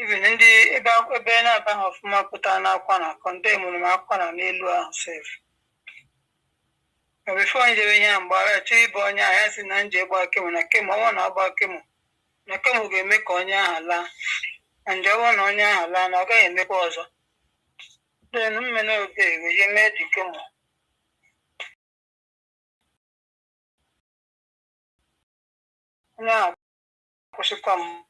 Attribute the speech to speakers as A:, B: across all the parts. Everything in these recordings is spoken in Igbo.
A: even in the about a banner of Maputana Kwana, condemn Makwana Nilu safe. Before you have a tree born, I asked in Anje Bakim and I came on about Kim. Nakamu will make on Yahala and Jawan on Yahala, and again the cause. Then many of the you made the Kim. Now, push come.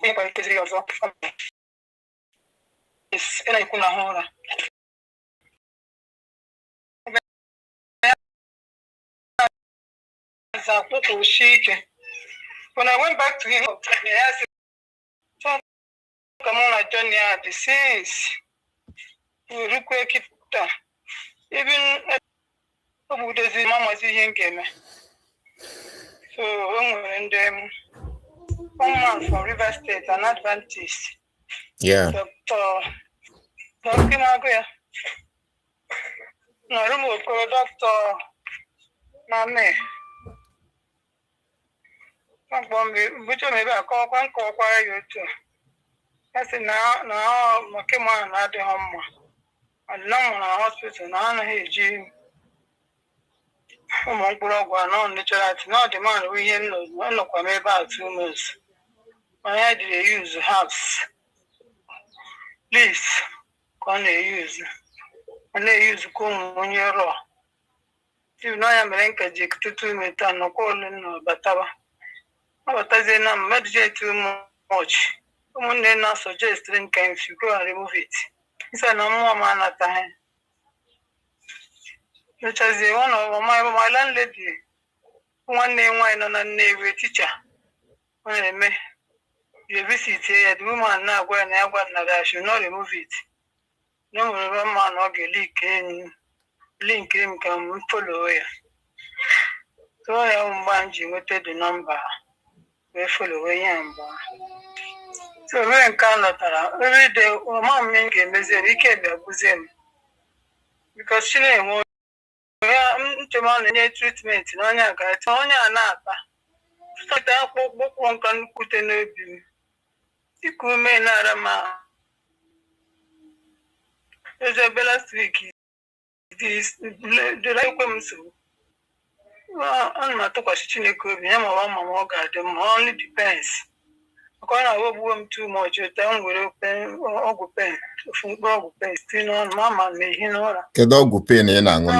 A: Maybe I can also. It's in a Kulahora. When I went back to him, I asked, come on, Johnny, the scenes. We require it. Even who does it, Mamma seeing game. So, and one man from River State, an Adventist.
B: Yeah.
A: Dr. Maguire. No, remove Dr. Mame. Which maybe I call one call you too. I said, now, Makima and at the home. And now in a hospital, now I hear among Puragua, natural, not the man we hear no about 2 months. I had to use house. Please, can they use? And they use come when you're raw. You know, I'm a jig to me, no calling no batava. But as I am meditate too much. Someone then now suggest drink and you go and remove it. It's a no more man at time. Which is one of my landlady. One name, wine on a name teacher. When I may you visit here, the woman now going to have I should not remove it. No man or link him can follow you. So I am bungee with the number. We follow away. So we in Canada, every day, mom make a message, he can't be a bosom. Because she didn't treatment, no, I got only an appa. So that book one can put in a view. You could make another man. There's a last week. It is the right woman so. Well, I'm not talking about it only depends. I will too much. Time will open or pen. Still on Mamma, me, you know.
B: Kedogu pen in Ango.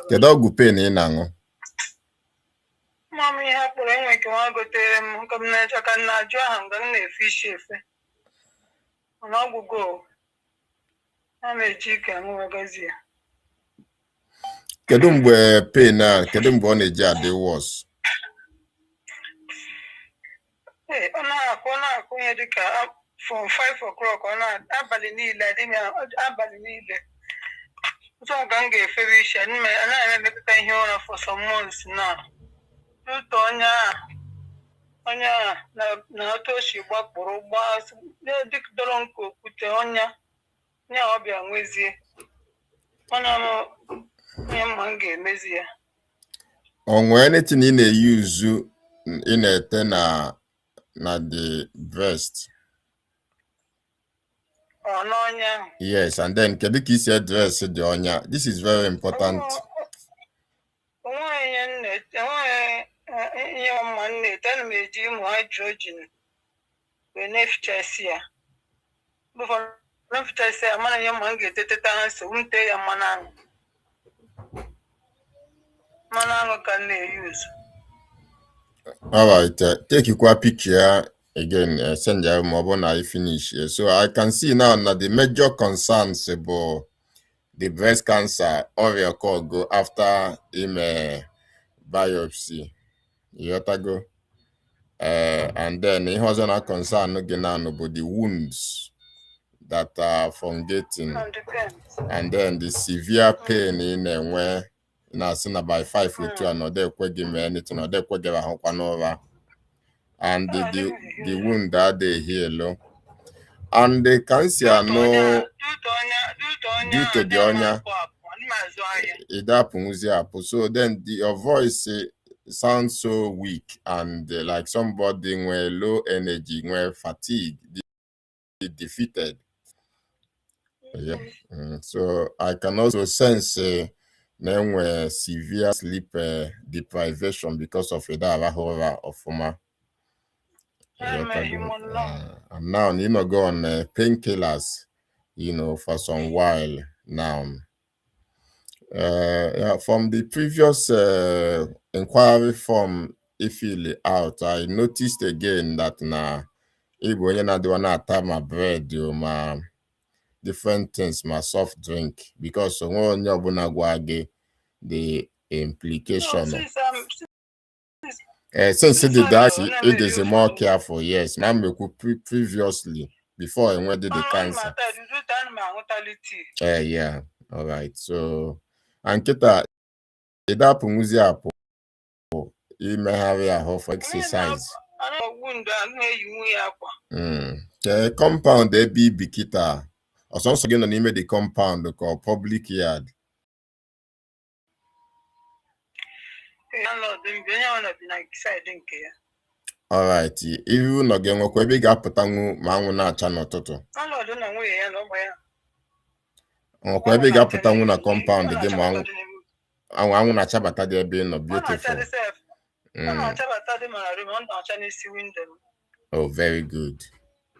B: Kedogu pen in Ango.
A: Mommy, I put in like I go to him. Come, I can not join a fish. And I will go. I'm a chicken magazine.
B: Kedumwe pen, Kedumbo Jade was.
A: Hey, from 5 o'clock on Abalini, Abalini. So I can get fish and I never been here for some months now. Onya, na toshi bakporo gbas, dik dolonko kute onya, nya obia nwezi. Ona mo mange mezi ya.
B: Onwe anything in a use in a tenor na the breast.
A: Onya.
B: Yes, and then Kediki said dress the onya. This is very important.
A: Young man, then me Jim hydrogen. We nef chesia. Before nef chesia, man, young man get it so won't tell a manang. Manang can they use?
B: All right, take you a picture again. Send your mobile I finish. So I can see now that the major concerns about the breast cancer or your call go after biopsy. You have to go. And then it was not concern again about the wounds that are fungating. And then the severe pain in where now seen by 5 with 2 another give anything or they give a and the wound that they heal. And the cancer no due to the onya it happens. So then your voice sounds so weak and like somebody with low energy, with fatigue, defeated. Yeah. So I can also sense severe sleep deprivation because of that horror of former. And now go on painkillers, for some while now. Yeah, from the previous inquiry form, if you out, I noticed again that when I do not have my bread, my different things, my soft drink, because when you the implication. Since it is more careful, yes. Now previously before I went to the cancer. Yeah, all right. So, Ankita, it happens apple. Imegharị ahụ for exercise. The compound ebe ibi kịta ọsọsọ gị nọ n'ime the compound ka public yard. Alright, ihu ụlọ gị nwekwa ebe ị ga-apụtanwu ma anwụ na-acha n'ụtụtụ. Nwekwa ebe ị ga-apụtanwu na compound gị ma anwụ na-achabata dị ebe ị nọ. Beautiful. Oh, very good.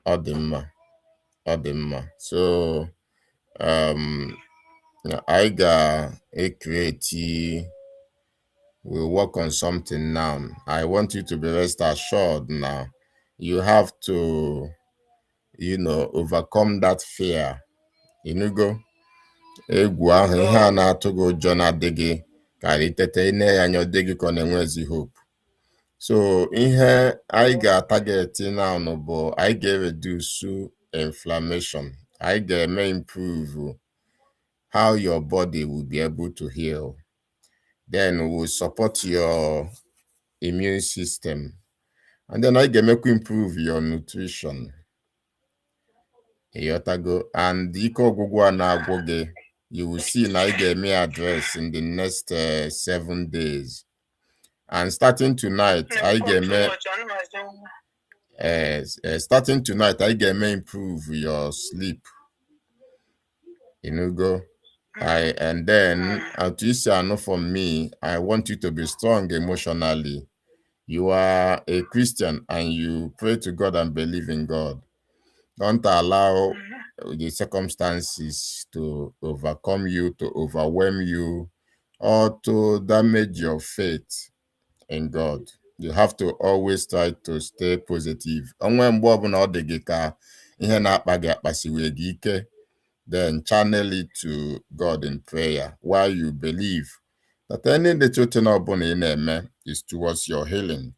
B: Ọ dị mma. So I ga-create, we'll work on something now. I want you to be rest assured now. You have to, overcome that fear. Go. Egwu ahụ ihe a na-atụ gị ụjọ na-adịghị ka itete ine ya anya ọdịghị ka ọ na-enwezi hope. So ihe I ga-target now bụ I ga-reduce inflammation. I ga-improve how your body will be able to heal. Then we'll support your immune system. And then I can make you improve your nutrition. And you will see I get me address in the next 7 days. And starting tonight, I get me improve your sleep. And then at least from me, I want you to be strong emotionally. You are a Christian and you pray to God and believe in God. Don't allow the circumstances to overcome you, to overwhelm you, or to damage your faith in God. You have to always try to stay positive. Then channel it to God in prayer while you believe that any little thing is towards your healing.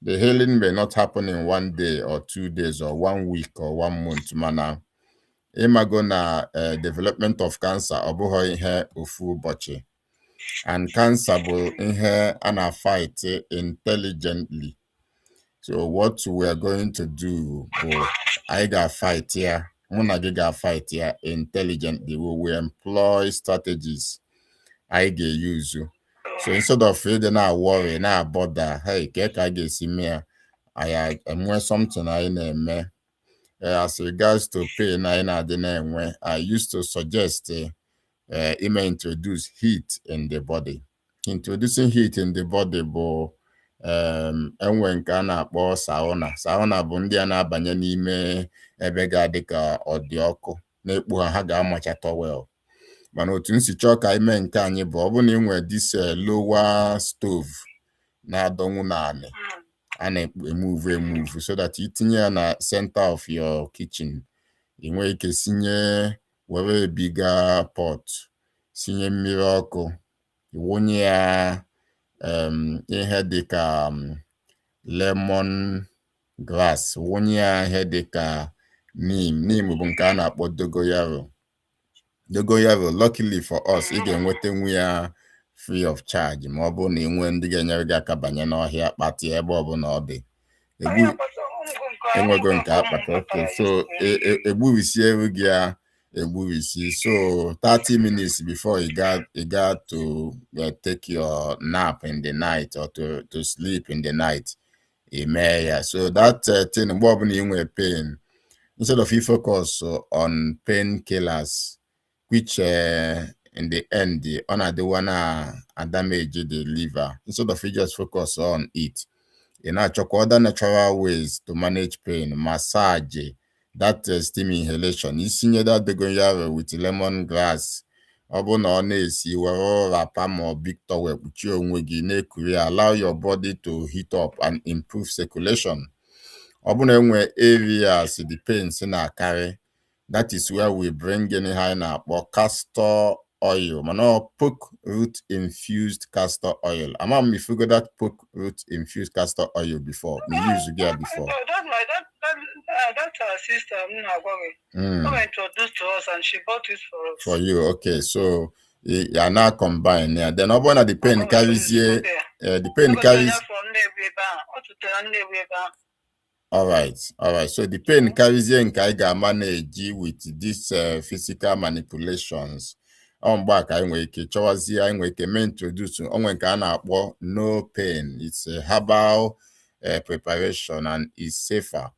B: The healing may not happen in 1 day or 2 days or 1 week or 1 month. Mana imagona development of cancer obuho ihe ofu ụbọchị. And cancer will ihe ana fight intelligently. So what we are going to do, I got fight here. Muna fight here intelligently. We will employ strategies I get use. So instead of feeling now worry, now bother, hey, get I get see me. I am something I name. As regards to pain, I used to suggest introduce heat in the body. Introducing heat in the body, enwe nke a na-akpọ sauna bụ ndị a na-abanye n'ime ebe ga-adị ka ọ dị ọkụ na-ekpu ha ga-amacha towel. Mana otu nsi chọọ ka ime nke anyị bụ ọ bụ na inwe this lower stove na-adọnwụ naanị a na-emove so that itinye ya na center of your kitchen. I nwee ike sinye were bigger pot, sinye mmiri ọkụ, iwunye ya ihe dịka lemon grass, wunye ya ihe dịka neem bụ nke a na-akpọ dogoyaro. Luckily for us, ị ga-enwetenwu ya free of charge ma ọ bụ na enwe ndị ga-enyere gị aka banye n'ọhịa kpati ebe ọ bụla ọ dị. Enwego nke akpata. Okay, so egbubisie gị ya So 30 minutes before you got to take your nap in the night or to sleep in the night. So that thing, what you pain, instead of you focus on painkillers, which in the end, the one damage the liver, instead of you just focus on it. Other natural ways to manage pain, massage, that steam inhalation. Isinye that begonia with lemongrass. Ọ bụ na ọ na-esi were rapa ma big towel kpuchie onwe gị na-ekuri, allow your body to heat up and improve circulation. Ọ bụ na enwe areas the pains na-akarị, that is where we bring in ha na-akpọ castor oil, mana poke root infused castor oil. Amam, if you got that poke root infused castor oil before, we use it before.
A: That's our sister, introduced to us, and she bought it for us.
B: For you, okay. So you are now combined. Yeah. Then upon the pain carries here. The pain carries. All right. So the pain carries here in Kaiga manage with these physical manipulations. On back, I make introduce no pain. It's a herbal preparation and is safer.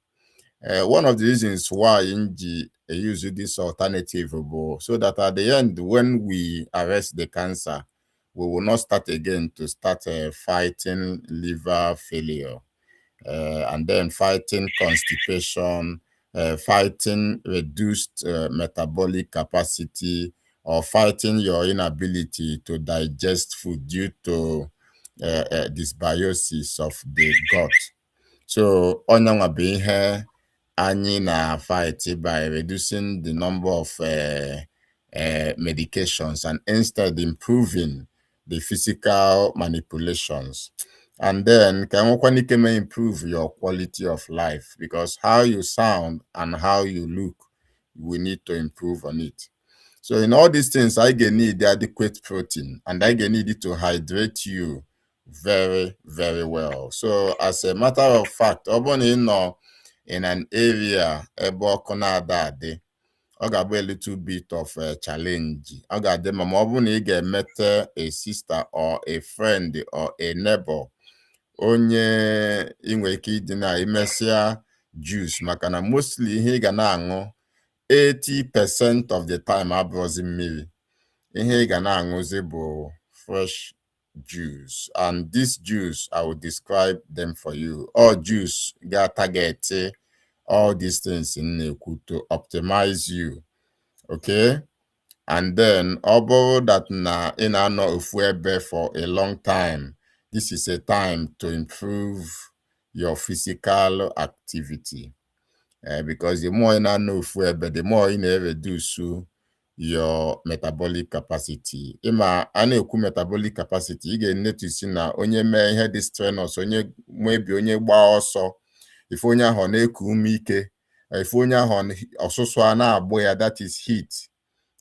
B: One of the reasons why I use this alternative, so that at the end, when we arrest the cancer, we will not start again to start fighting liver failure, and then fighting constipation, fighting reduced metabolic capacity, or fighting your inability to digest food due to dysbiosis of the gut. So, on being here, anyị na-fight by reducing the number of medications and instead improving the physical manipulations. And then can we improve your quality of life, because how you sound and how you look, we need to improve on it. So in all these things, I need the adequate protein, and I need it to hydrate you very, very well. So as a matter of fact, in an area ebe ọkụ na-ada adị, ọ ga-abụ a little bit of a challenge. Ọ ga-adị ma ọ bụrụ na ị ga-emete a sister or a friend or a neighbor onye inwe ike ịdị na imesịa juice, maka na mostly ihe ị ga na-aṅụ 80% of the time abụrụzi mmiri. Ihe ị ga na-aṅụzi bụ fresh juice, and this juice I will describe them for you. All juice get target all these things in to optimize you, okay? And then about that na in ano ufuebe for a long time, this is a time to improve your physical activity, because the more in ano ufuebe, the more in reduce your metabolic capacity. Ima ana-ekwu metabolic capacity, ị ga-notice na onye mee ihe dị strenuous, onye maybe onye gbaa ọsọ, if onye ahụ na-eku ume ike, if onye ahụ ọsụsụ a na-agbụ ya, that is heat.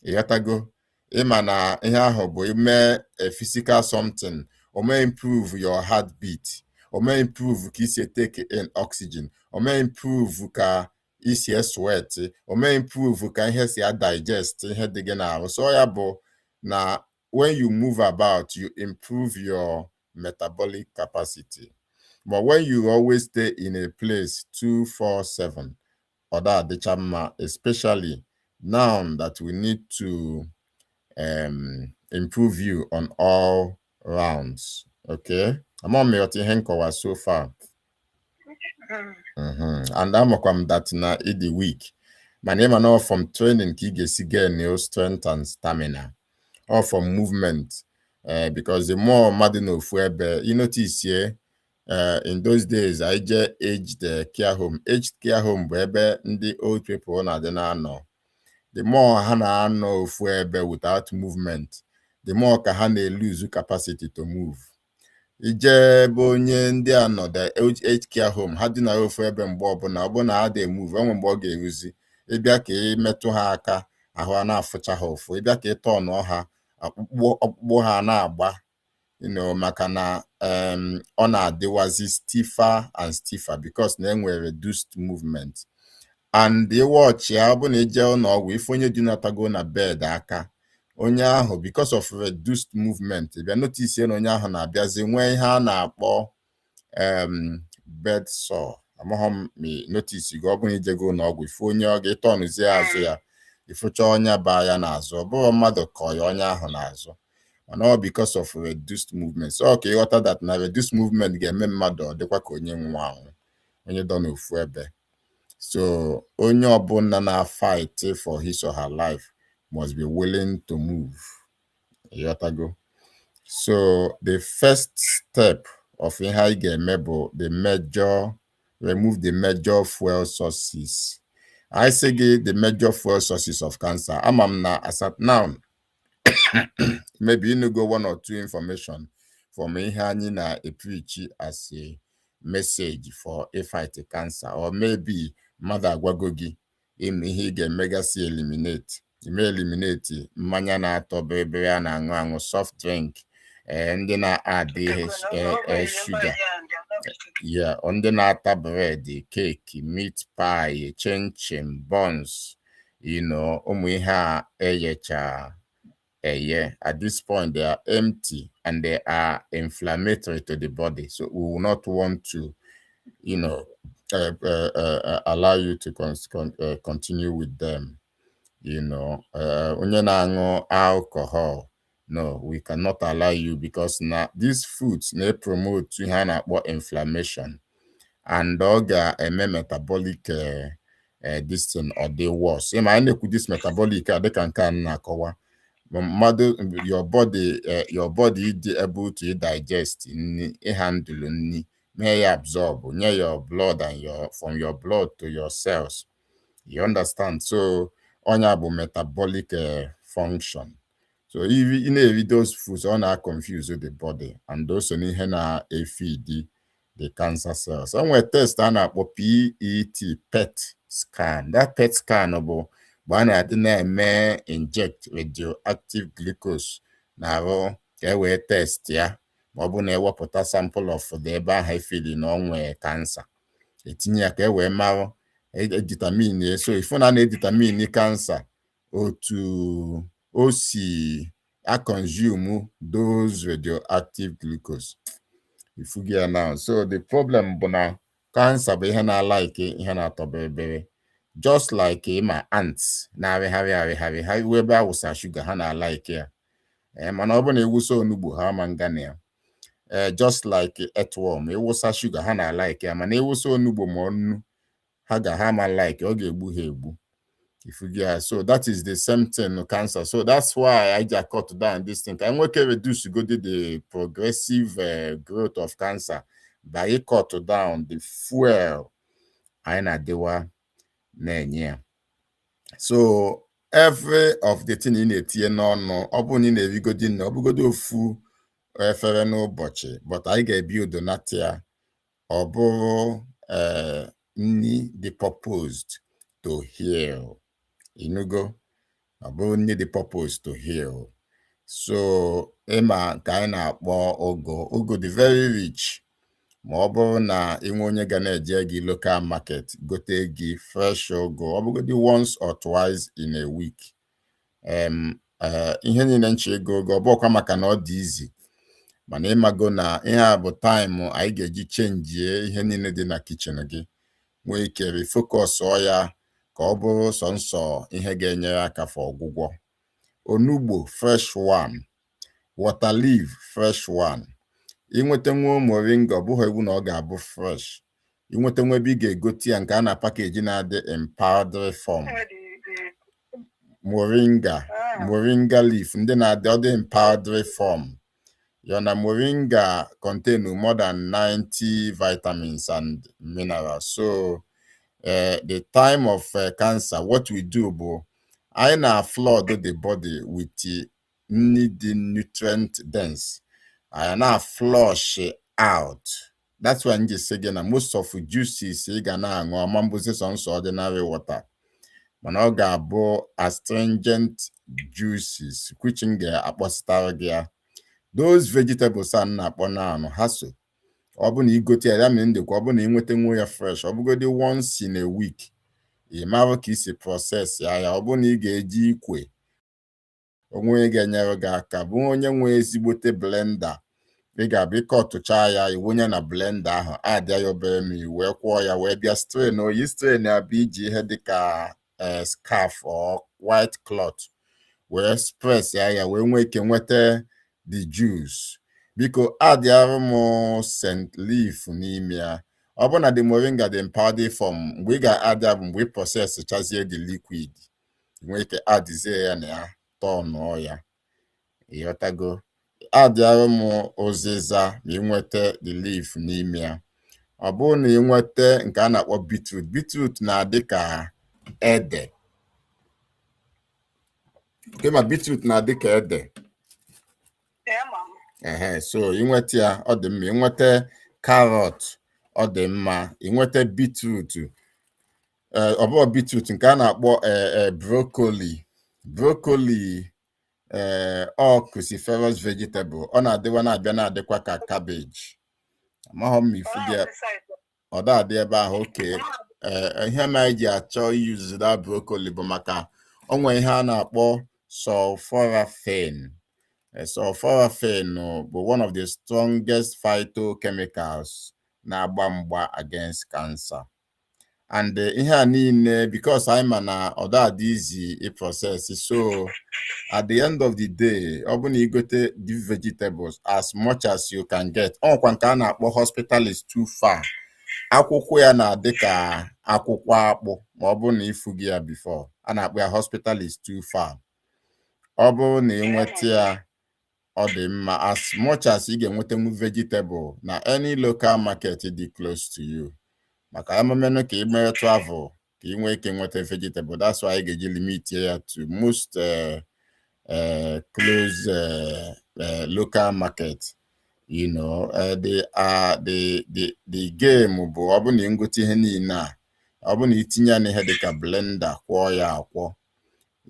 B: Ịghọtago? Ịma na ihe ahụ bụ ime a physical something, o may improve your heartbeat, o may improve ka isi take in oxygen, o may improve ka isi sweat, o may improve ka ihe si digest ihe dị gị n'ahụ. So ya bụ na when you move about, you improve your metabolic capacity. But when you always stay in a place 24/7, or that, especially now that we need to improve you on all rounds, okay? I'm on me so far. And I'm that na the week. My name and all from training get strength and stamina, or from movement, because the more madino fuebe, you notice here. In those days, I just aged care home. Aged care home, where the old people na the no. The more hana no fuebe without movement, the more kahane lose capacity to move. Ije bonye ndị anọ the aged care home, ha dị na fuebe mgbe ọbụna ha dey move, onwe mgbe ọ ga-eruzi, ịbịa ka imetụ ha aka, ahụ a na-afụcha ha ụfụ, ịbịa ka ịtọ nọ ha, akpụkpọ ha na-agba. Makana on a dewazi stiffer and stiffer because then we reduced movement. and watch ya bụ na ije n'ọgwụ ife onye dinatago na bed aka onye ahụ because of reduced movement bịa notice na onye ahụ na-abịazi nwee ihe a na-akpọ bed sore amaghị m notice gị ọ bụrụ ijego n'ọgwụ ife onye ọ ga-etọnụzie azụ ya ifụcha onye baa ya n'azụ ọ bụrụ mmadụ kọ ya onye ahụ n'azụ mana ọ because of reduced movement so ka ịghọta that na reduced movement ga-eme mmadụ ọ dịkwa ka onye nwụrụ anwụ onye dọ n'ofu ebe so onye ọbụla na-fight for his or her life must be willing to move. Ịghọtago? So the first step of ihe anyị ga-eme bụ remove the major fuel sources. I say the major fuel sources of cancer. Ama m na as at now maybe you go one or two information from ihe anyị na-preach as a message for a fight cancer or maybe mmadụ agwago gị ihe ị ga-emegasị eliminate mmanya na-atọ bịrịbịrị a na-aṅụ aṅụ soft drink ndị na-adị sugar ndị na-ata bread cake meat pie chin buns ụmụ ihe a eyecha at this point they are empty and they are inflammatory to the body so we will not want to allow you to continue with them. Onye na-aṅụ alcohol, no, we cannot allow you because now these foods may promote ihe a na-akpọ inflammation and ọ ga-eme metabolic this thing or the worse. Ịma anyị na-ekwu this metabolic dịka nke a na-akọwa mmadụ your body is able to digest nri handle nri may absorb near your blood and from your blood to your cells. You understand? So onya bụ metabolic function. So if you know those foods are confuse the body and also ihe na-feed the cancer cells. Somewhere test a na-akpọ PET scan. That PET scan bụ na inject radioactive glucose na-arụ ka wee test ya ma ọ bụ na ewepụta sample of the ebe ahụ ifili na onwe cancer etinye ya ka wee mara determine so if na determine cancer otu o si consume those radioactive glucose ifugia now. So the problem bụ na cancer bụ ihe na-like ihe na-atọ bịrịbịrị just like my ants na-arịgharị ebe awụsa sugar ha na-like ya mana ọ bụ na ewusa onugbu ha ma ngana ya just like earthworm ewusa sugar ha na-like ya mana ewusa onugbu ma ọnụ ha ma like ọ ga-egbu ha egbu ifugia. So that is the same thing cancer. So that's why I just cut down this thing. I want to reduce the progressive growth of cancer by cut down the fuel I na dewa na-enye. So every of the thing in etinye n'ọnụ ọ bụ na ị na-erigodi nna ọ bụgodo ofu efere n'ụbọchị but anyị ga-ebuild natia ọ bụrụ nni the purposed to heal. Inugo ọ bụrụ nni the purpose to heal. So ịma ka anyị na-akpọ ogo dị very rich ma ọ bụrụ na inwe onye ga na-eje gị local market gote gị fresh ogo ọ bụgodị once or twice in a week. Ihe niile nche ego ogo ọ bụkwa maka na ọ dị izi mana ịmago na ihe a bụ time anyị ga-eji chenjie ihe niile dị na kitchen gị nwee ike refocus ya ka ọ bụrụ sọnsọ ihe ga-enyere aka for ọgwụgwọ. Onugbo fresh one, water leaf fresh one. Inweta nwa moringa ọ bụghị egwu na ọ ga-abụ fresh. Inweta nwa ebe ị ga-egote ya nke a na package na-adị in powder form. Moringa leaf ndị na-adị ọ dị in powder form. Yana moringa contain more than 90 vitamins and minerals. So the time of cancer, what we do bụ I na flood the body with needing nutrient dense. I na flush out. That's why I'm just saying that most of the juices you ga na aṅụ amambuzi sọnsọ ordinary water. Mana ọ ga-abụ astringent juices which ga-akpọsịtara gị ya. Those vegetables a na-akpọ na ha so ọ bụ na igote ya mere ndekwa ọ bụ na inweta nwe ya fresh ọ bụgodị once in a week ị mara ka isi proses ya. Ọ bụrụ na ị ga-eji ikwe onwe ga-enyere gị aka bụ onye nwe ezigbote blenda, ị ga-abịa ịkọtụcha ya iwunye na blenda ahụ, adịa ya obere mmiri wee kwụọ ya wee bịa strain. Oyi strain ya bụ iji ihe dịka scarf or white cloth wee press ya wee nwee ike nweta the juice. Biko adịarụ m scent leaf n'ime ya. Ọ bụ na the moringa dị powder form, mgbe ị ga-adịa bụ mgbe ị process chazie the liquid, nwee ike adịzie ya na ya tọnụọ ya. Ịghọtago? Adịarụ m ụzịza ma ị nweta the leaf n'ime ya. Ọ bụrụ na ị nweta nke a na-akpọ beetroot, beetroot na-adị ka ede. Ma beetroot na-adị ka ede. So ị nweta ya, ọ dị mma. Ị nweta carrot, ọ dị mma. Ị nweta beetroot, ọ bụghị beetroot, nke a na-akpọ broccoli. Broccoli cruciferous vegetable. Ọ na-adịwa na-abịa na-adịkwa ka cabbage. Amaghị m ifu dị ọ da-adị ebe ahụ. Oke, ihe ma ji achọ use that broccoli bụ maka onwe ihe a na-akpọ sulforaphane. Sulforaphane bụ one of the strongest phytochemicals na-agba mgba against cancer. And ihe a niile, because anyị ma na ọ da-adị easy process, so at the end of the day, ọ bụ na igote these vegetables as much as you can get. Ọkwa nke a na-akpọ hospital is too far. Akwụkwọ ya na-adị ka akwụkwọ akpụ ma ọ bụrụ na ifu gị ya before. A na-akpọ ya hospital is too far. Ọ bụrụ na ị nweta ya, ọ dị mma. As much as ị ga-enwetenwu vegetable na any local market dị close to you. Maka ememenu ka ị mere travel ka ị nwee ike nweta vegetable. That's why ị ga-eji limit ya to most close local market. You know, the game bụ ọ bụ na ngote ihe niile a, ọ bụ na itinye ya n'ihe dịka blender, kwọọ ya akwọ,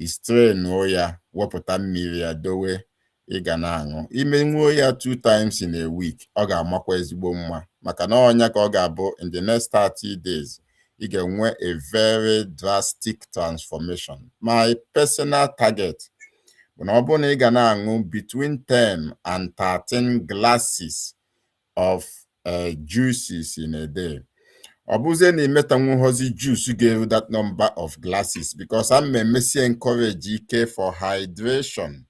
B: strain ya, wepụta mmiri ya, dowe, ị ga na-aṅụ. Ime nwuo ya 2 times in a week, ọ ga-amakwa ezigbo mma. Maka na ọnya ka ọ ga-abụ in the next 30 days, ị ga-enwe a very drastic transformation. My personal target bụ na ọ bụrụ na ị ga na-aṅụ between 10 and 13 glasses of juices in a day. Ọ bụzie na imetanwu hozi juice ga-eru that number of glasses, because I'm encourage ike for hydration.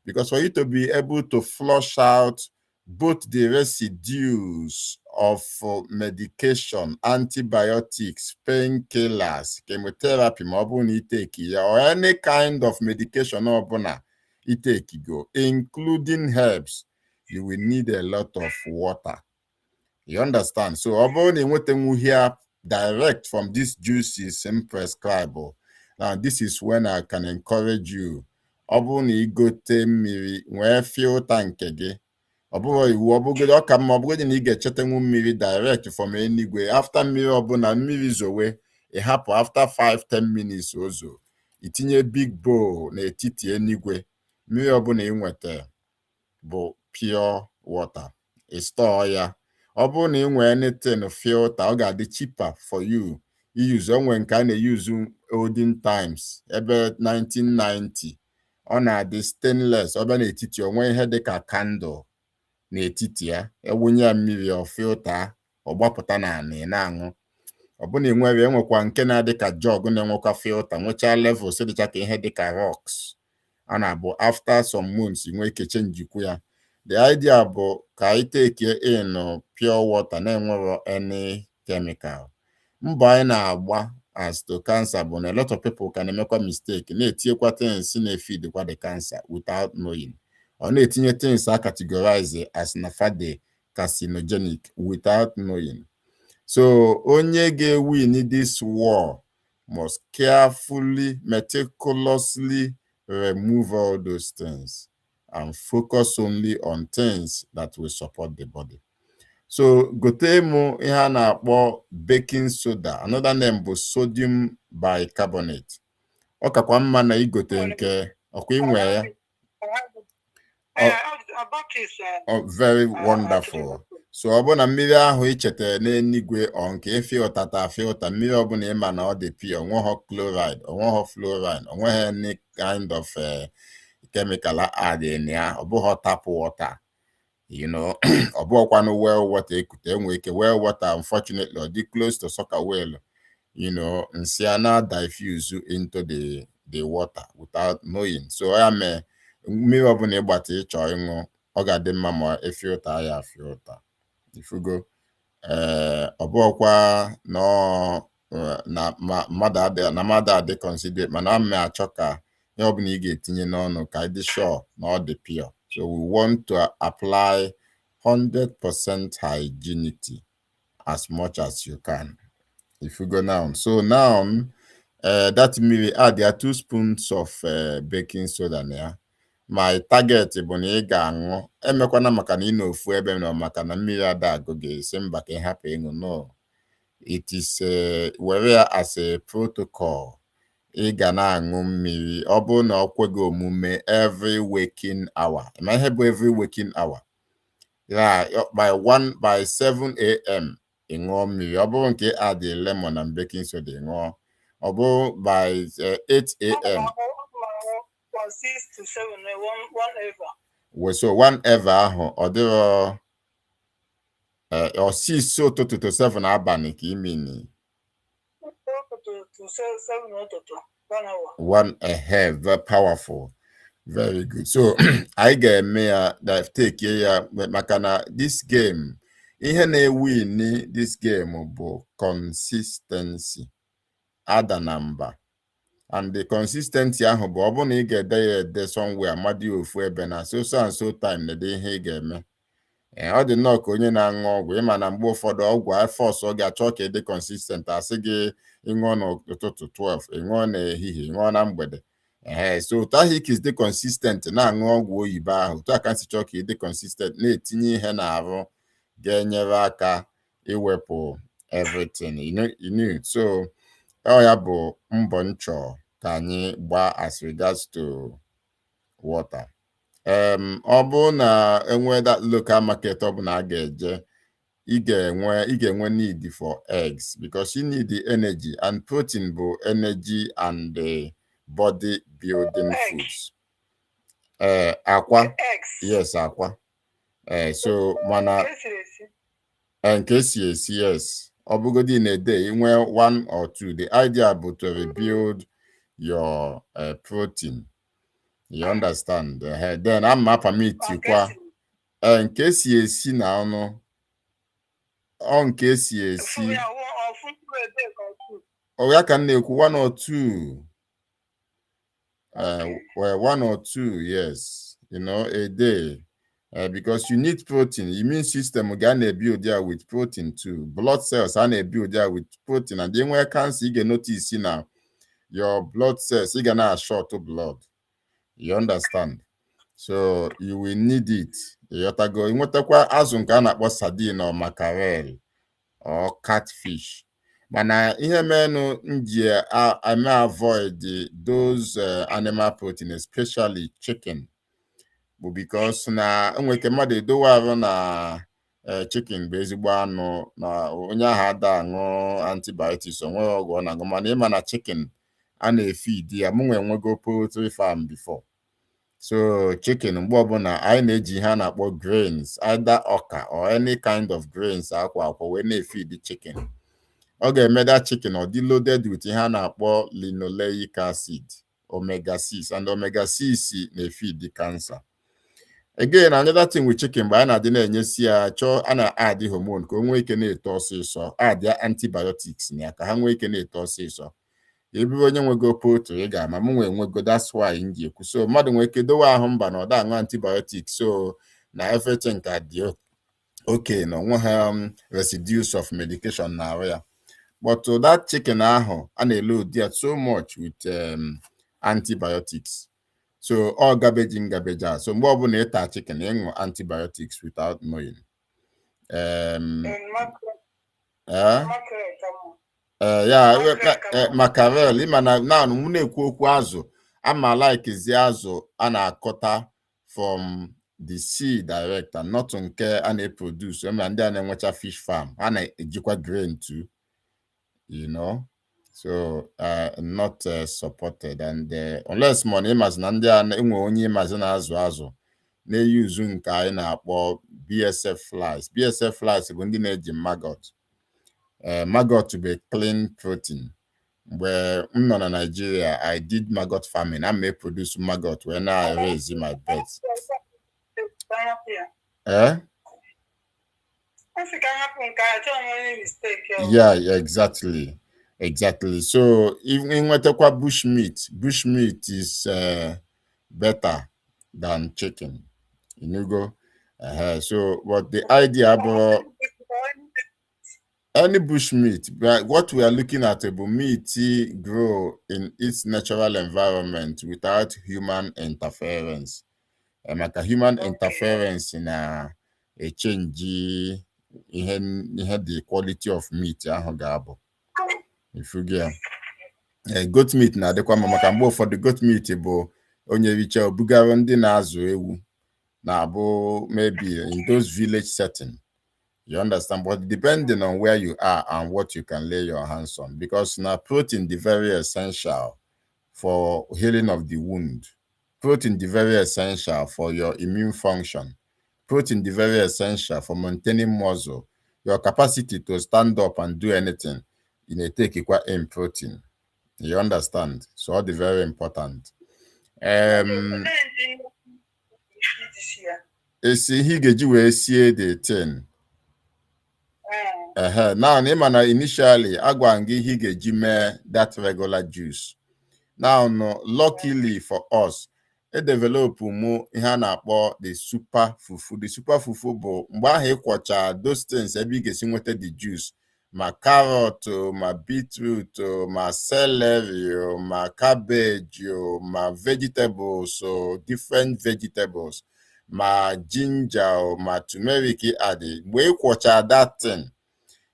B: Because for you to be able to flush out both the residues of medication, antibiotics, painkillers, chemotherapy, or any kind of medication including herbs, you will need a lot of water. You understand? So, here direct from these juices and prescribable. Now, this is when I can encourage you. Ọ bụrụ na igote mmiri nwee filter nke gị, ọ bụrụ iwu, ọ bụgodi ọka mma, ọ bụgodi na ị ga-echetenwu mmiri direct from enigwe. After mmiri ọbụla mmiri zowe, ị hapụ after 5-10 minutes ozo, itinye big bowl n'etiti enigwe. Mmiri ọbụla ị nweta bụ pure water. Ị store ya. Ọ bụrụ na ị nwee anything filter, ọ ga-adị cheaper for you. Use onwe nke a na-use olden times, ebe 1990. Ọ na-adị stainless, ọ bịa n'etiti onwe ihe dịka candle n'etiti ya, ewunye ya mmiri ọ filter, ọ gbapụta na anị na-aṅụ. Ọ bụ na enwekwa nke na-adị ka jug na-enwekwa filter, nwechaa levels dịcha ka ihe dịka rocks. Ọ na-abụ after some months nwee ike change ya. The idea bụ ka anyị take in pure water na-enwero any chemical. Mbọ anyị na-agba as to cancer bụ na a lot of people can emekwa mistake na-etinyekwa things na-efeed the cancer without knowing. Ọ na-etinye things a categorize as nafade carcinogenic without knowing. So onye ga-win this war must carefully, meticulously remove all those things and focus only on things that will support the body. So gote mụ ihe a na-akpọ baking soda, another name bụ sodium bicarbonate. Ọ kakwa mma na igote nke ọkwa inwe ya. Very wonderful. so ọ bụ na mmiri ahụ ichetara n'eluigwe ọ nke filtata filter mmiri ọbụla ịma na ọ dị pure onweghị chloride onweghị fluoride onweghị any kind of chemical add in ya ọ bụghị tap water ọ bụghịkwanụ well water ekute enwere ike well water unfortunately ọ dị close to soccer well nsị a na diffuse into the water without knowing so ya mee mmiri ọbụla ịgbata ịchọ ịṅụ ọ ga-adị mma ma efilta ya filta ifugo ọ bụghịkwa na mmadụ adị considerate mana mme achọ ka ihe ọbụla ị ga-etinye n'ọnụ ka ịdị sure na ọ dị pure so we want to apply 100% hygienity as much as you can. If you go now, so now that mmiri add 2 spoons of baking soda na ya. My target bụ na ị ga-aṅụ emekwana maka na ị n'ofu ebe nọ maka na mmiri ada agụ ga-esi mba ka ị hapụ ịṅụ no. It is were ya as a protocol. Ị ga na-aṅụ mmiri ọ bụrụ na ọ kweghị omume every waking hour. Ma ihe bụ every waking hour? Yeah, by 7 a.m. ị ṅụọ mmiri ọ bụrụ nke add lemon and baking soda ị ṅụọ ọ bụrụ by 8 a.m.
A: From 6 to 7, one ever.
B: So one ever ahụ ọ dịrọ or 6 ụtụtụ to 7 abalị ka imi ni.
A: To 7 ụtụtụ, 1 hour.
B: One ahead, very powerful. Very good. So I ga-eme ya take ya maka na this game ihe na-win this game bụ consistency ada na mba and the consistency ahụ bụ ọ bụrụ na ị ga-ede ya ede somewhere mmadụ ofu ebe na so and so time na-ede ihe ị ga-eme ọ dị nnọọ ka onye na-aṅụ ọgwụ ịma na mgbe ụfọdụ ọgwụ afọs ọ ga-achọ ka ịdị consistent asị gị ịṅụọ n'ụtụtụ 12 ịṅụọ n'ehihie ịṅụọ na mgbede so otu ahụ ike dị consistent na-aṅụ ọgwụ oyibo ahụ otu aka nsi chọọ ka ịdị consistent na-etinye ihe n'ahụ ga-enyere aka iwepụ everything so ọ ya bụ mbọ nchọ ka anyị gbaa as regards to water. Ọ bụ na enwe that local market ọ bụ na a ga-eje ị ga-enwe need for eggs because you need the energy and protein bụ energy and body building foods. Akwa. Yes, akwa. So mana nke esi esi yes. Ọ bụgodị in a day inwe 1 or 2. The idea bụ to rebuild your protein. You understand? Then I'm a permit you kwa. Nke esi esi na ọnụ. Nke esi esi. Ya ka na-ekwu 1 or 2. Well, 1 or 2, yes, a day, because you need protein. Immune system gonna build there with protein too. Blood cells are build there with protein, and then when cancer, you get notice now your blood cells you gonna short to blood. You understand? So you will need it. You have to go. You want to go azụ nke a na-akpọ sardine or mackerel or catfish. Mana ihe menu nji I may avoid those animal protein, especially chicken, but because na enweke mmadụ edowe arụ na chicken bụ ezigbo anụ na onye ahụ ada aṅụ antibiotics onwe ọgwụ na agụ mana ịma na chicken a na-efeed ya mụ enwego poultry farm before. So chicken mgbe ọbụla anyị na-eji ihe a na-akpọ grains, either ọka or any kind of grains akwa wee na-efeed chicken. Ọ ga-eme that chicken ọ dị loaded with ihe a na-akpọ linoleic acid, omega 6, and omega 6 na-efeed the cancer. Again, another thing with chicken bụ a na-adị na-enyesi ya chọọ a na-add hormone ka o nwee ike na-eto ọsịsọ, add antibiotics na ya ka ha nwee ike na-eto ọsịsọ. Eburu onye nwego poultry ị ga-ama m nwego, that's why m ji ekwu. So mmadụ nwee ike dowe ahụ mba na ọ da aṅụ antibiotics so na everything ka dị okay na onwe ha residues of medication na arụ ya. But that chicken ahụ a na-load there so much with antibiotics. So all garbage in garbage out. So mgbe ọbụla ịta chicken ịṅụ antibiotics without knowing. Mackerel ịma na m na-ekwu okwu azụ ama like zi azụ a na-akọta from the sea direct and not nke a na-produce eme ndị a na-enwecha fish farm a na-ejikwa grain too, you know, so not supported. And unless money ịmazi na ndị a enwe onye ịmazi na-azụ azụ na-eyuzu nke anyị na-akpọ BSF flies. BSF flies bụ ndị na-eji maggot. Maggot bụ clean protein. Mgbe m nọ na Nigeria, I did maggot farming. I may produce maggot when I raise my birds. Yeah, exactly. So even in bush meat is better than chicken. You go. So what the idea about any bush meat, but what we are looking at about meat grow in its natural environment without human interference. Like a human interference in a change the quality of meat. If you get goat meat na adịkwa maka mgbe ụfọdụ goat meat bụ onye richa obugara ndị na-azụ ewu na-abụ maybe in those village setting. You understand? But depending on where you are and what you can lay your hands on, because now protein is very essential for healing of the wound. Protein is very essential for your immune function. Protein is very essential for maintaining muscle. Your capacity to stand up and do anything, you need to take equal in protein. You understand? So all the very important. He get you the 10. Now, initially, Agwangi he get that regular juice. Now, no, luckily for us, it develop the super fufu. The super fufu bo mgbe those things every get the juice. My carrot, my beetroot, my celery, my cabbage, my vegetables, so different vegetables, my ginger, my turmeric added. We that thing.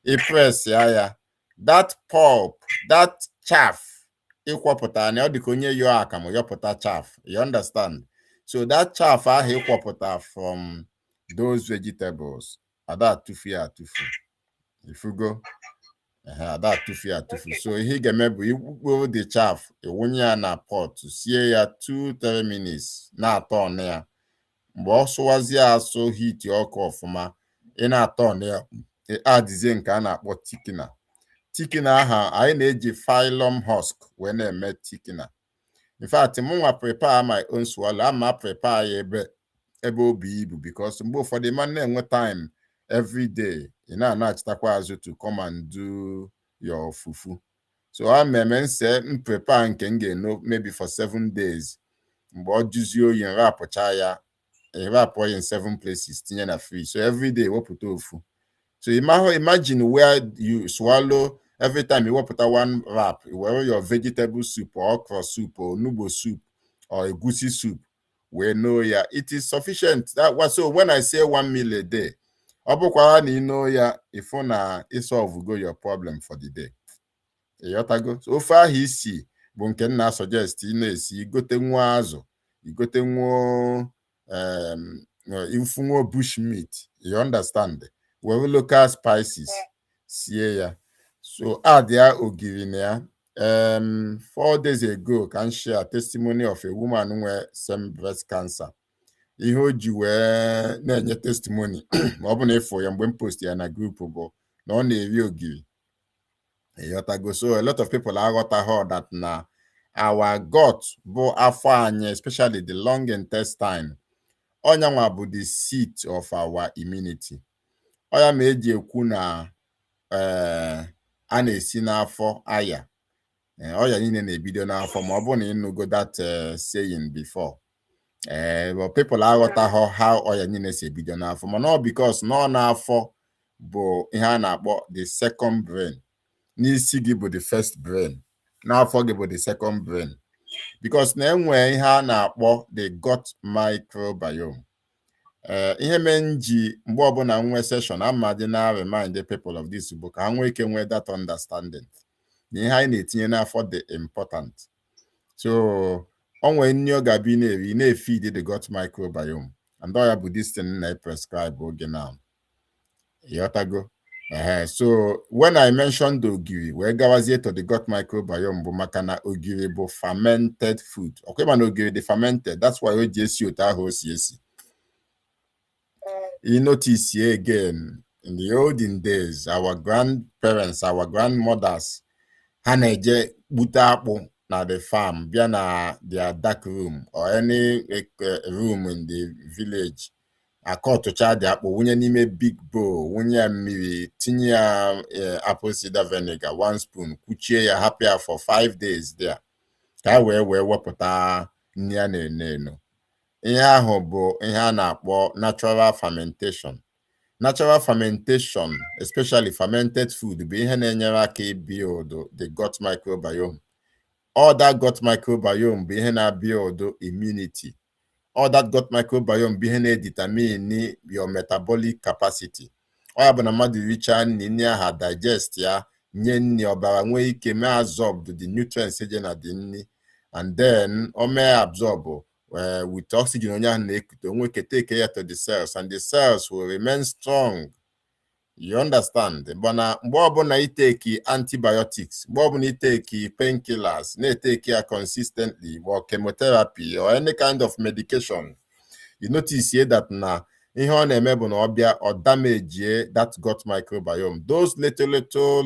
B: A press, that pulp, that chaff, equapota, and the konye yo akamo, yo pota chaff. You understand? So that chaff equapota from those vegetables. That tufu. If you go, that tufu. So he get maybe you the chaff, a 1 year na pot to see ya 2-3 minutes. Na turn there. Also was ya so heat your coffee in a turn there. Add zinc and akpọ tikina. Tikina ha I need phylum husk when I met tikina. In fact, I prepare my own swallow. I prepare ebe because for the man no time every day. You know, not to come and do your fufu. So I say prepare and can get maybe for 7 days. But you in wrap in 7 places, free. So every day we put tofu. So imagine where you swallow every time you put one wrap, whether your vegetable soup or okra soup or nubo soup or a goosey soup, we know it is sufficient. That was so when I say 1 meal a day, if it solve go your problem for the day. So far he see Bunken suggest you gote nwa azụ, you gote nwa infungo bush meat. You understand? We will local spices. So there ogiri 4 days ago can share testimony of a woman who had some breast cancer. He hold you na testimony. For you post in a group no ogiri. So a lot of people are got heard that now our gut, especially the long intestine, onyanwa bụ the seat of our immunity. Oya meji ekwu na a na-esi n'afọ aya. Oya niile na-ebido n'afọ ma ọ bụ na ịnụgo that saying before. But people aghọta how oya niile si ebido n'afọ. Mana ọ because nọ n'afọ bụ ihe a na-akpọ the second brain. N'isi gị bụ the first brain. N'afọ gị bụ the second brain. Because na enwe ihe a na-akpọ the gut microbiome. Ihe menji mgbe ọbụla nwe session amadi na remind the people of this book ha nwee ike nwee that understanding. Ihe anyị na-etinye n'afọ dị important. So onwe nri ọ ga-abi na-eri na-efeed the gut microbiome. and all bụ this thing na prescribe oge now. Yotago. So when I mentioned ogiri, we gawazie to the gut microbiome, bụ maka na ogiri bụ fermented food. Okay, man, ogiri the fermented. That's why we just use that. You notice here again, in the olden days, our grandparents, our grandmothers, ha na-eje gbute akpụ na the farm, bịa na their dark room or any room in the village. Akọtụcha dị akpụ, wunye n'ime big bowl, wunye ya mmiri, tinye ya apple cider vinegar 1 spoon, kuchie ya, hapụ ya for 5 days there, ka wee wepụta nri a na-eno. Ihe ahụ bụ ihe a na-akpọ natural fermentation. Natural fermentation, especially fermented food, bụ ihe na-enyere aka build the gut microbiome. All that gut microbiome bụ ihe na-build immunity. All that gut microbiome bụ ihe na-determine your metabolic capacity. Ọ ya bụ na mmadụ richa nri aha digest ya, nye nri ọbara nwee ike mee absorb the nutrients eje na dị nri, and then o mee absorb with oxygen onye ahụ na-ekute, onwe ike take ya to the cells, and the cells will remain strong. You understand? But mgbe ọbụla iteki antibiotics, mgbe ọbụla iteki painkillers, na-eteki ya consistently, or chemotherapy or any kind of medication, you notice here that na ihe ọ na-eme bụ na ọ damage that gut microbiome. Those little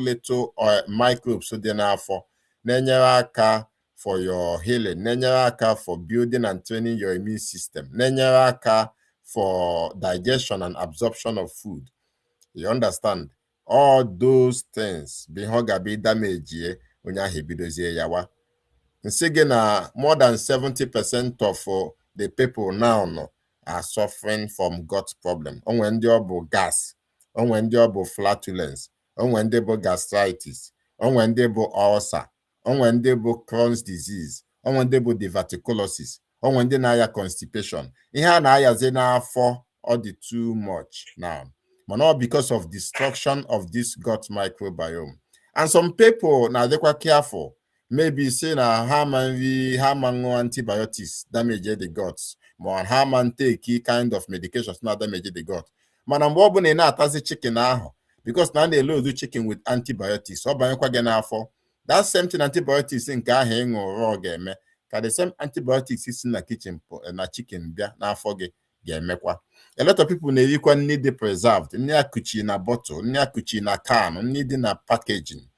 B: microbes dị n'afọ na-enyere aka for your healing, na-enyere aka for building and training your immune system, na-enyere aka for digestion and absorption of food. You understand? All those things be ihe ọ ga-abịa damage onye ahụ ebidozie yawa. Nsị gị na more than 70% of the people now are suffering from gut problem. Onwe ndị ọ bụ gas, onwe ndị ọ bụ flatulence, onwe ndị bụ gastritis, onwe ndị bụ ulcer, onwe ndị bụ Crohn's disease, onwe ndị bụ diverticulosis, onwe ndị na-aya constipation. Ihe a na-ayazi n'afọ ọ dị too much now. But not because of destruction of this gut microbiome. And some people now they quite careful. Maybe say na harman antibiotics damage the guts. More harman take kind of medications not damage the gut. Manam bobu na atazi chicken ahụ, because now they load chicken with antibiotics. So that same thing antibiotics in ka ahụ ịṅụ raw ga-eme. Ka the same antibiotics is in the kitchen na chicken bịa n'afọ gị ga-emekwa. A lot of people na-erikwa nri dị preserved, nri akuchi na bottle, nri akuchi na can, nri dị na packaging.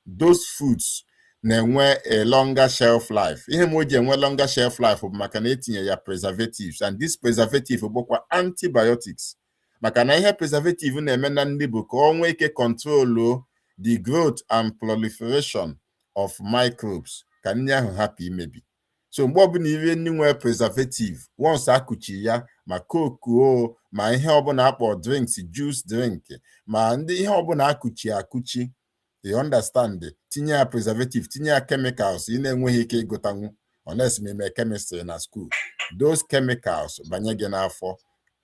B: Those foods na-enwe a longer shelf life. Ihe m o ji enwe longer shelf life bụ maka na etinye ya preservatives, and this preservative bụkwa antibiotics. Maka na ihe preservative na-eme na nri bụ ka o nwee ike control the growth and proliferation of microbes, ka nri ahụ hapụ imebi. So mgbe ọbụla iri nri nwere preservative, once akuchi ya, ma coke ma ihe ọbụla akpọ drinks, juice drink, ma ndị ihe ọbụla akuchi, you understand, tinye ya preservative, tinye ya chemicals ị na-enweghị ike ịgụtanwu unless me chemistry na school. Those chemicals banye gị n'afọ,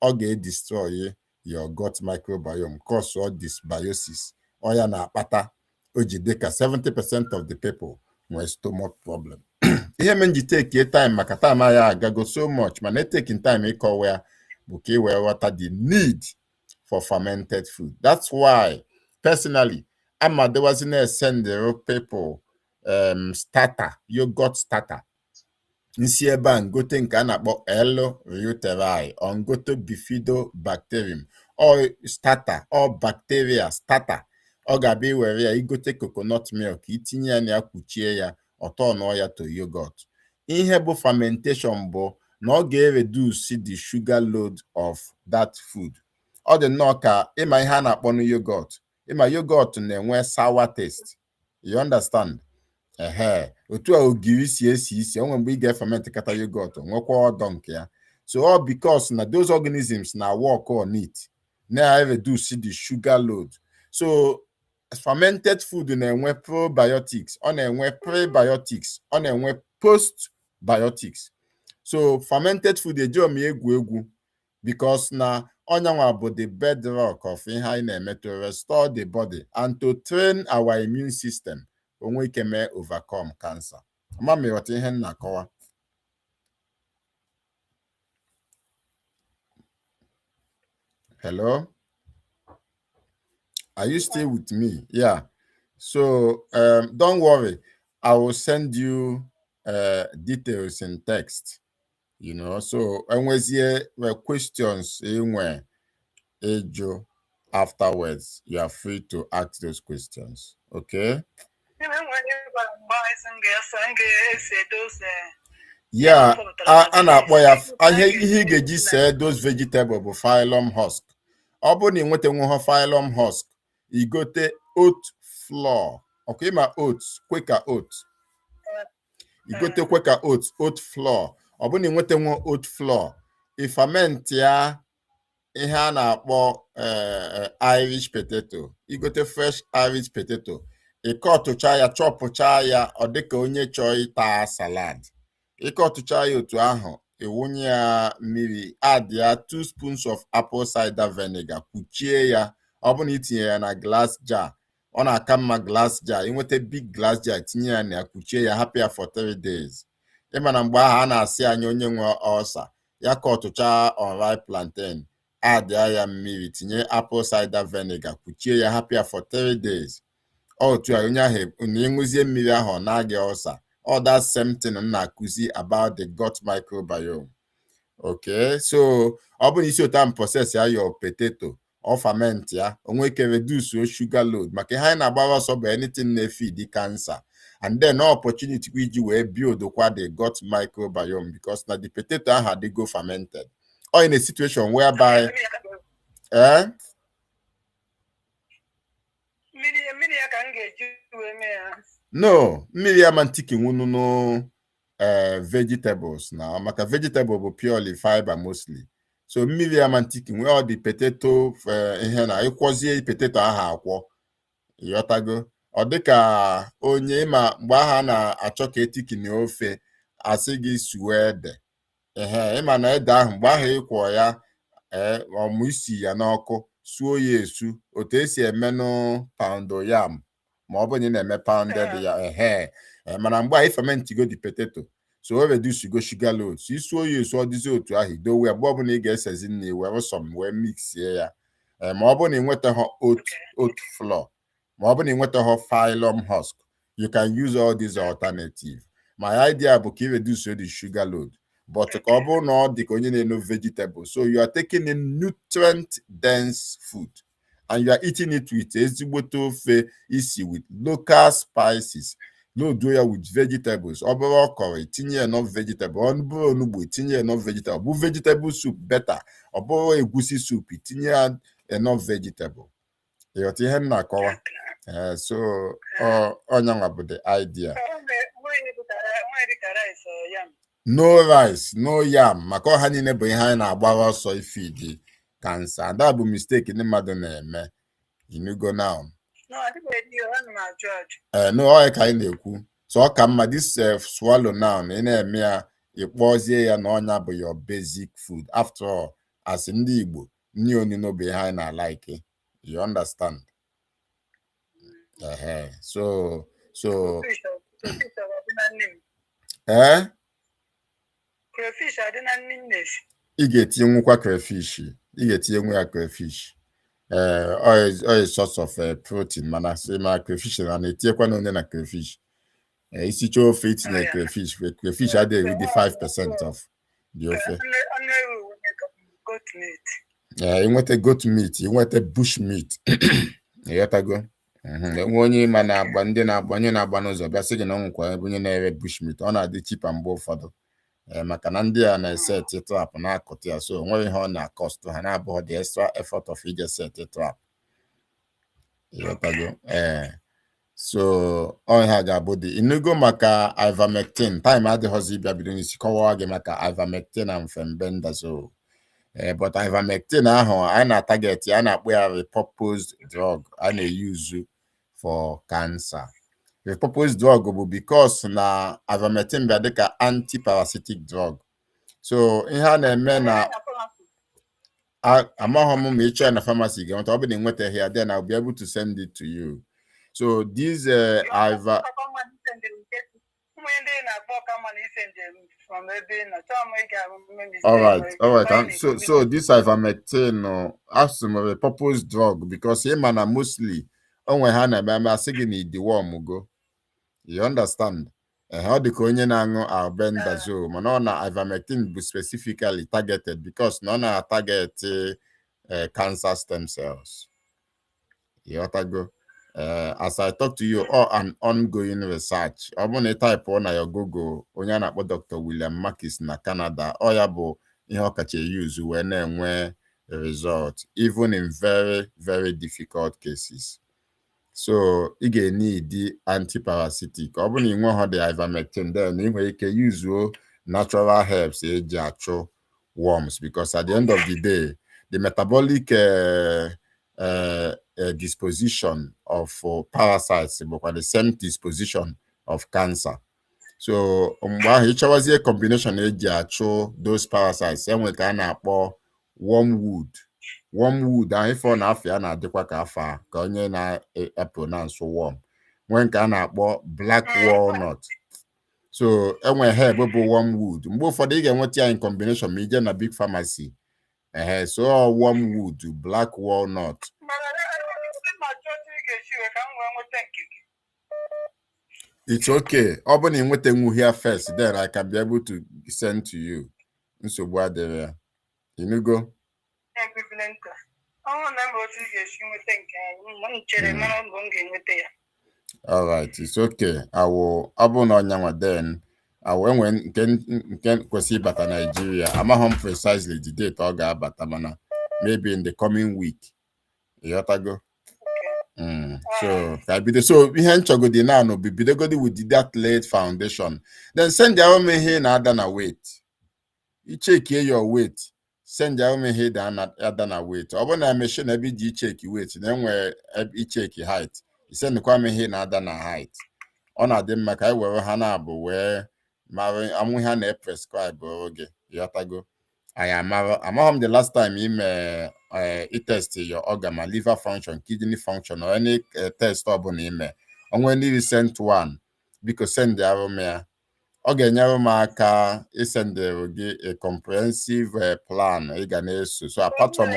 B: ọ ga-destroy your gut microbiome, cause all dysbiosis. Ọ ya na-akpata o ji dịka 70% of the people nwere stomach problem. Ihe men ji take time maka time ya agago so much, man taking time ịkọwa ya bụ ka wee ghọta the need for fermented food. That's why personally there wasn't a send the people starter, yogurt starter. Nsi ebe a ngote nke a na-akpọ L. reuteri or ngote bifidobacterium or starter or bacteria starter. Ọ ga-abịa iwere ya igote coconut milk, itinye ya na kwuchie ya, ọtọ nọ ya to yogurt. Ihe bụ fermentation bụ na ọ ga-reduce the sugar load of that food. Ọ dị nnọọ ka ịma ihe a na-akpọ yogurt. Ịma yogurt na-enwe sour taste. You understand? Otu a ogiri si esi onwe mgbe ị ga-ferment kata yogurt nwekwa ọdọ nke ya. So all because na those organisms na work on it na reduce the sugar load. So fermented food na-enwe probiotics, ọ na-enwe prebiotics, ọ na-enwe postbiotics. So fermented food ejiom egwu because na onyanwa bụ the bedrock of ihe anyị na-eme to restore the body and to train our immune system onwe ike mee overcome cancer. Ama m ịghọta ihe m na-akọwa. Hello? Are you still with me? Yeah. So don't worry. I will send you details in text. You know, so and was here questions in Ejo afterwards. You are free to ask those questions. Okay? Yeah, a na-akpọ ya ihe ị ga-eji see those vegetable bụ phylum husk. Ọ bụrụ na ị nweta nwe ha phylum husk, i gote oat flour. Okay, ma oats, Quaker oats. I gote Quaker oat flour. Ọ bụrụ na ị nweta nwe oat flour, i ferment ya ihe a na-akpọ Irish potato. I gote fresh Irish potato. I kọtụcha ya, chọpụcha ya, ọ dịka onye chọọ ịta salad. Ịkọtụcha ya otu ahụ, iwunye ya mmiri, add ya 2 spoons of apple cider vinegar, kpuchie ya. Ọ bụrụ na itinye ya na glass jar, ọ na-aka mma glass jar. Inweta big glass jar, tinye ya na ya, kpuchie ya, hapụ ya for 3 days. Ịma na mgbe ahụ a na-asị anya onye nwe ọsa, ya kọtụcha unripe plantain, add ya mmiri, tinye apple cider vinegar, kpuchie ya, hapụ ya for 3 days. Otu a onye ahụ na ịṅụzie mmiri ahụ ọ na-agị ọsa. All that same thing na-akụzi about the gut microbiome. Okay, so ọ bụrụ isi otu process ya your potato or ferment ya, onwe ike reduce sugar load maka ihe anyị na-agbara ọsọ bụ anything na-feed cancer, and then opportunity iji wee build kwa the gut microbiome because na the potato ahụ adịgo fermented. Or in a situation whereby no, mmiri ya mantiki nwunu vegetables na maka vegetable bụ purely fiber mostly. So mmiri ya mantiki nwe all the potato ihe na ịkwọzie potato ahụ akwọ. Ịghọtago? Ọ dịka onye ma mgbe aha na-achọ ka etikini ofe asị gị suo ede. Ịma na ede ahụ mgbe ahụ ịkwọ ya ọmụ isi ya n'ọkụ suo ya esu otu esi emenụ poundo yam ma ọ bụ na ị na-eme pounded ya mana mgbe anyị ferment go the potato so o reduce go sugar load. So isuo ya esu ọ dịzi otu ahụ idowe ya mgbe ọ bụla ị ga-esezi nri were some wee mixie ya ma ọ bụ na ị nweta ha oat flour ma ọ bụ na ị nweta ha phylum husk, you can use all these alternatives. My idea bụ ka ị reduce the sugar load. But ka ọ bụrụ na ọ dị ka onye na-eno vegetable, so you are taking in nutrient dense food and you are eating it with ezigbote ofe isi with local spices. Load ya with vegetables. Ọ bụrụ ọkọrọ tinye enough vegetable. Ọ bụrụ onugbu tinye enough vegetable. Ọ bụ vegetable soup better. Ọ bụrụ egusi soup tinye enough vegetable. Ịghọta ihe m na-akọwa? So ọnyanwa bụ the idea. No rice, no yam, maka ọha niile bụ ihe anyị na-agbara ọsọ ifeed cancer. And that bụ mistake ndị mmadụ na-eme. You go now. No, ọ ka anyị na-ekwu. So ọ ka mma this swallow now na ị na-eme ya ịkpọzie ya na ọnya bụ your basic food. After all, as ndị Igbo, nri onino bụ ihe anyị na-like. You understand? So
A: crayfish adịna nne.
B: Ị ga-etinye nwekwa crayfish. Ị ga-etinye nwe ya crayfish. Oil source of protein mana crayfish na-etinyekwa na onye na crayfish. Isi chọọ ofe itinye crayfish. Crayfish adịghị with the 5% of the ofe. Ị nweta goat meat, ị nweta bush meat. Ịghọtago? Enwe onye ma na-agba ndị na-agba onye na-agba n'ụzọ bịa sị gị na ọ nwekwa ebe onye na-ere bush meat. Ọ na-adị cheaper mgbe ụfọdụ. Maka na ndị a na-eset trap na-akụta ya, so onweghị ihe ọ na-akọst ha na-abụghị the extra effort of ije set trap. Ịghọtago? So ọ ha ga-abụ dị inugo maka ivermectin. Time adịghịzi ịbịa bido n'isi kọwaa gị maka ivermectin and fenbendazole. But ivermectin ahụ anyị na-target ya, a na-akpọ ya repurposed drug a na-use for cancer. Repurposed drug bụ because na ivermectin bịa dịka antiparasitic drug. So ihe a na-eme na amaghị m ma ịchọ ya na pharmacy ga-enweta, ọ bụ na enwetaghị ya, then I'll be able to send it to you. So these All right. So this ivermectin, a purpose drug because him and mostly onwe ha na-eme asị gị na idiwọm go. You understand? How the onye na-aṅụ albendazole mana ọ na ivermectin bụ specifically targeted because na ọ na-target cancer stem cells. You go. As I talk to you, or an ongoing research. Ọ bụ na type on your Google onye na-akpọ Dr. William Markis na Canada. Ọ ya bụ ihe ọ kacha use wee na-enwe result even in very very difficult cases. So ị ga-need antiparasitic. Ọ bụ na ị nweghị the ivermectin then ị nwere ike use natural herbs eji achụ worms because at the end of the day the metabolic disposition of parasites but the same disposition of cancer. So mgbe ahụ ịchọwazie combination eji achụ those parasites enwe ka a na-akpọ wormwood ahụ ife ọ na-afịa na-adịkwa ka afa ka onye na-pronounce worm nwee nke a na-akpọ black walnut. So enwe herb bụ wormwood mgbe ụfọdụ ị ga-enweta ya in combination ma ije na big pharmacy so wormwood black walnut. It's okay. Ọ bụ na ị nweta here first, then I can be able to send to you. Nsogbu adịrị ya. Inugo? All right, it's okay. I will. Ọ bụ na ọnyanwa then I will enwe nke kwesị ịbata Nigeria. Amaghị m precisely the date ọ ga-abata mana maybe in the coming week. Ịghọtago? So ihe nchọgodi na no bidogodi with that late foundation then send your own ihe na ada na weight you check your weight send your own ihe na ada na weight ọ bụ na machine ebe ji check weight na enwe i check height send kwa ihe na ada na height ọ na-adị mma ka were ha na abụ wee mara amụ ha na prescribe oge yotago I'm the last time you test your organ, liver function, kidney function, or any test or any recent one, because send the aromia. Organ aromaka is send a comprehensive plan. So apart from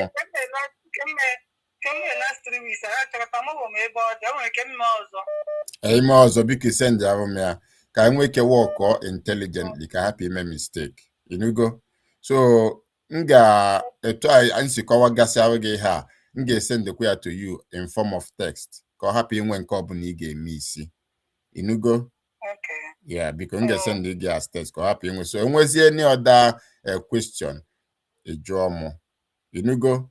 B: also because send the aromia can make a walk or intelligently can happy make mistake. You go. So nga try ansikowa gasi awege ha nga send the query to you in form of text ko happy when ko bu ni ga emi inugo. Okay. Yeah, because nga send the gas text ko happy when so enwezi any other question ejomo inugo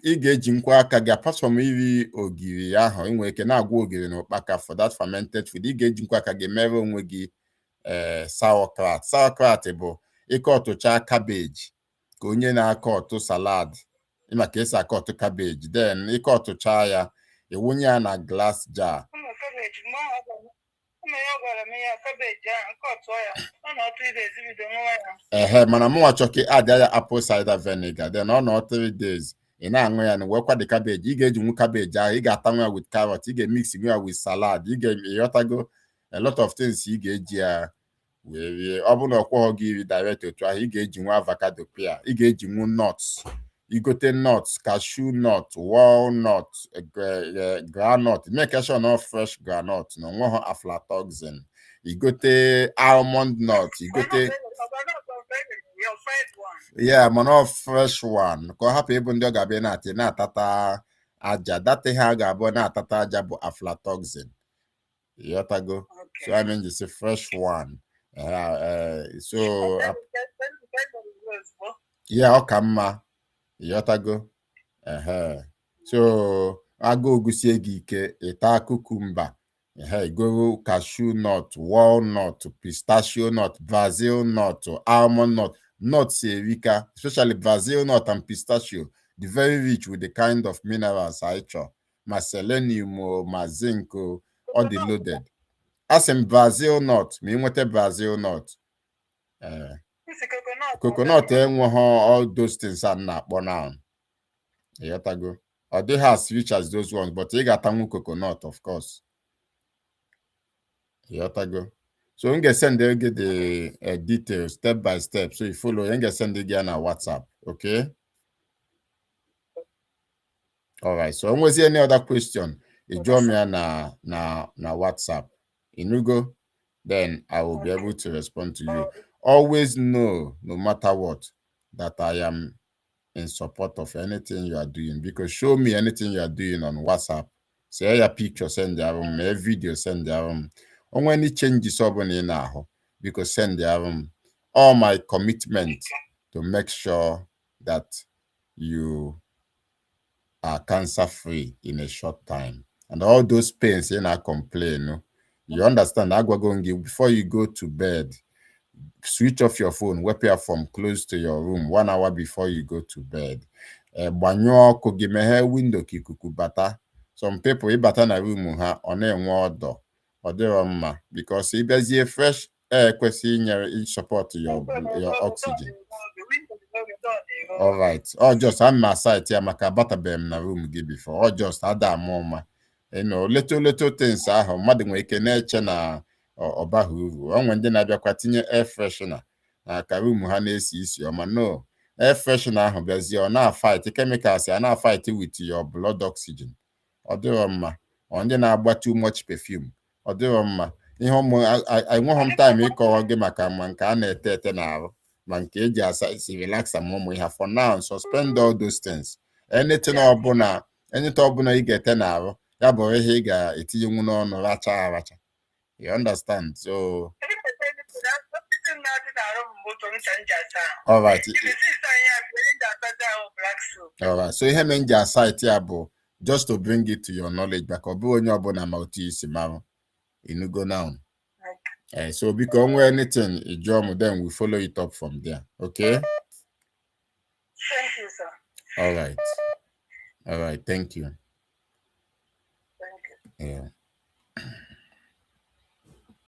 B: ị ga-eji nkwa aka gị apart from iri ogiri ahụ inwe ike na-agwa ogiri na ụkpaka for that fermented food ị ga-eji nkwa aka gị mere onwe gị sauerkraut bụ ịkọ ọtụcha cabbage ka onye na-akọ ọtụ salad ịma ka esi akọ ọtụ cabbage then ịkọ ọtụcha ya ewunye ya na glass jar mana mụ achọ ka add ya apple cider vinegar then ọ nọ 3 days ị na-aṅụ ya na wekwa the cabbage ị ga-eji nwu cabbage ahụ ị ga-atanwu ya with carrot ị ga-emix ya with salad ị ga-eyotago a lot of things ị ga-eji ya wee ọ bụrụ na ọkwọghọ gị iri direct otu ahụ ị ga-eji nwa avocado pear ị ga-eji nwu nuts igote nuts cashew nut walnut groundnut make sure no fresh groundnut no nweghọ aflatoxin igote almond nut igote yeah mana fresh one ka ọ hapụ ịbụ ndị ọ ga-abịa na-atata aja data ha ga-abụ na-atata aja bụ aflatoxin yotago so I mean just a fresh one so yeah ọ ka mma yotago so agụ gusie gị ike ịta kukumba go cashew nut walnut pistachio nut brazil nut almond nut nuts erika especially brazil nut and pistachio the very rich with the kind of minerals ma selenium ma zinc all the loaded as in brazil nut ma nweta brazil nut coconut enweghị all those things a na-akpọ now yotago ọ dịghị as rich as those ones but ị ga-atanwu coconut of course yotago So I'm gonna send you the details step by step. So you follow, I'm gonna send you again on WhatsApp. Okay. All right. So almost any other question, you join me na WhatsApp. Inugo, then I will be able to respond to you. Always know, no matter what, that I am in support of anything you are doing, because show me anything you are doing on WhatsApp. Say your picture, send their room, a video, send their room. On when it changes up in now, because send their room. All my commitment to make sure that you are cancer free in a short time. And all those pains in our complain, no? You understand? Before you go to bed, switch off your phone, wipe your phone close to your room 1 hour before you go to bed. Gbanyụọ ọkụ gị, meghe window ka ikuku bata. Some people ịbata na room ha ọ na-enwe ọdọ, ọ dịrọ mma, because ịbịazie fresh air kwesịrị inyere support your oxygen. All right. Or just I'm my site here, maka batabeghị na room gị before. Or just ada ama little things ahụ mmadụ nwere ike na-eche na ọbaghị uru. Onwe ndị na-abịakwa tinye air freshener na ka room ha na-esi isi ọma. No, air freshener ahụ bịazie ọ na-fight chemicals, ya na-fight with your blood oxygen. Ọ dịrọ mma. Ọ ndị na-agba too much perfume. Ọ dịrọ mma. Ihe enweghị m time ịkọrọ gị maka ma nke a na-ete ete n'ahụ, ma nke eji asa isi relax ma ụmụ ihe. For now, suspend all those things. Anything ọbụla ị ga-ete n'ahụ, ya bụ ihe ị ga-etinyenwu n'ọnụ racha aracha. You understand? So all right. All right. So ihe men ja site ya bụ just to bring it to your knowledge, maka ọ bụ onye ọbụla ma otu isi marụ. Inugo now. So because when anything you join, then we follow it up from there. Okay?
A: Thank you, sir.
B: All right. All right. Thank you.
A: Thank you.
B: Yeah.